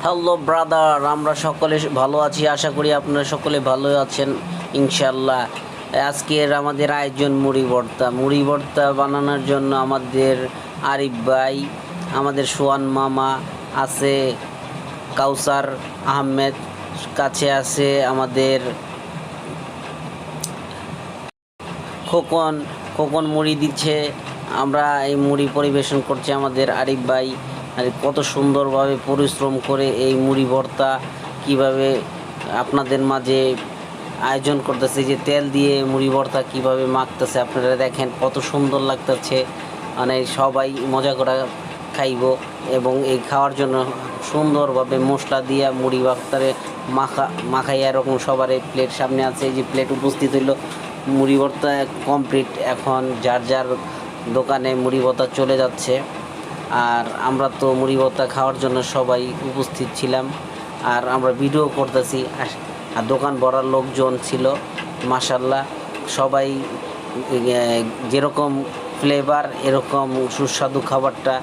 Hello brother, আমরা সকলে ভালো আছি। আশা করি আপনারা সকলে ভালো আছেন ইনশাল্লাহ। আজকের আমাদের আয়োজন মুড়ি ভর্তা বানানোর জন্য আমাদের আরিফ ভাই, আমাদের সোয়ান মামা আছে, কাউসার আহমেদ কাছে আছে, আমাদের খোকন খোকন মুড়ি দিচ্ছে। আমরা এই মুড়ি পরিবেশন করছি আমাদের আরিফ ভাই। আর কত সুন্দরভাবে পরিশ্রম করে এই মুড়ি ভর্তা কীভাবে আপনাদের মাঝে আয়োজন করতেছে, যে তেল দিয়ে মুড়ি ভর্তা কীভাবে মাখতেছে আপনারা দেখেন, কত সুন্দর লাগতেছে। মানে সবাই মজা করে খাইব এবং এই খাওয়ার জন্য সুন্দরভাবে মশলা দিয়ে মুড়ি ভর্তারে মাখাইয়া এরকম সবার এই প্লেট সামনে আছে। এই যে প্লেট উপস্থিত হইল, মুড়ি ভর্তা কমপ্লিট। এখন যার যার দোকানে মুড়ি ভর্তা চলে যাচ্ছে। আর আমরা তো মুড়ি ভর্তা খাওয়ার জন্য সবাই উপস্থিত ছিলাম, আর আমরা ভিডিও করতেছি। আর দোকান ভরার লোকজন ছিল মাশাল্লাহ। সবাই যেরকম ফ্লেভার এরকম সুস্বাদু খাবারটা।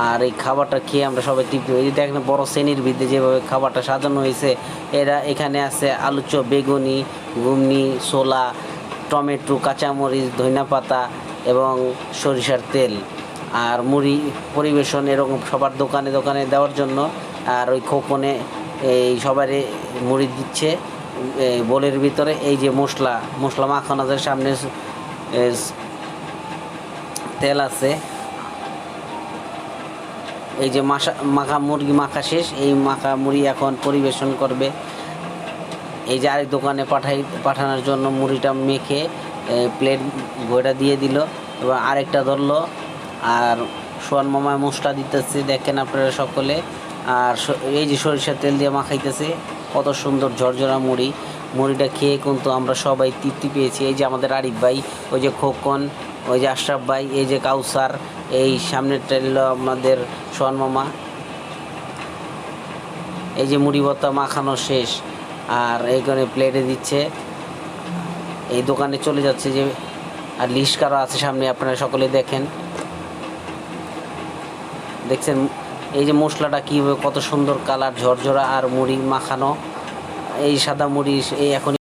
আর এই খাবারটা খেয়ে আমরা সবাই তৃপ্তি। এই যে দেখেন বড় শ্রেণীর ভিতরে যেভাবে খাবারটা সাজানো হয়েছে, এখানে আছে আলু চপ, বেগুনি, ঘুগনি, ছোলা, টমেটো, কাঁচামরিচ, ধনিয়াপাতা এবং সরিষার তেল। আর মুড়ি পরিবেশন এরকম সবার দোকানে দোকানে দেওয়ার জন্য। আর ওই খোকনে এই সবারে মুড়ি দিচ্ছে বোলের ভিতরে। এই যে মশলা মাখানো আছে, সামনে তেল আছে। এই যে মাখা মুরগি মাখা শেষ, এই মাখা মুড়ি এখন পরিবেশন করবে। এই যে আরেক দোকানে পাঠানোর জন্য মুড়িটা মেখে প্লেট বইটা দিয়ে দিল এবং আরেকটা ধরলো। আর সোয়ান মামা মশলা দিতেছে দেখেন আপনারা সকলে। আর এই যে সরিষার তেল দিয়ে মাখাইতেছে, কত সুন্দর ঝরঝরা মুড়িটা খেয়ে কিন্তু আমরা সবাই তৃপ্তি পেয়েছি। এই যে আমাদের আরিফ ভাই, ওই যে খোকন, ওই যে আশরাফ ভাই, এই যে কাউসার, এই সামনেরটা হলো আমাদের সোয়ান মামা। এই যে মুড়ি ভর্তা মাখানো শেষ, আর এইখানে প্লেটে দিচ্ছে। এই দোকানে চলে যাচ্ছে যে, আর লিস্কারও আছে সামনে, আপনারা সকলে দেখছেন। এই যে মশলাটা কীভাবে কত সুন্দর কালার ঝরঝরা, আর মুড়ি মাখানো, এই সাদা মুড়ি এই এখন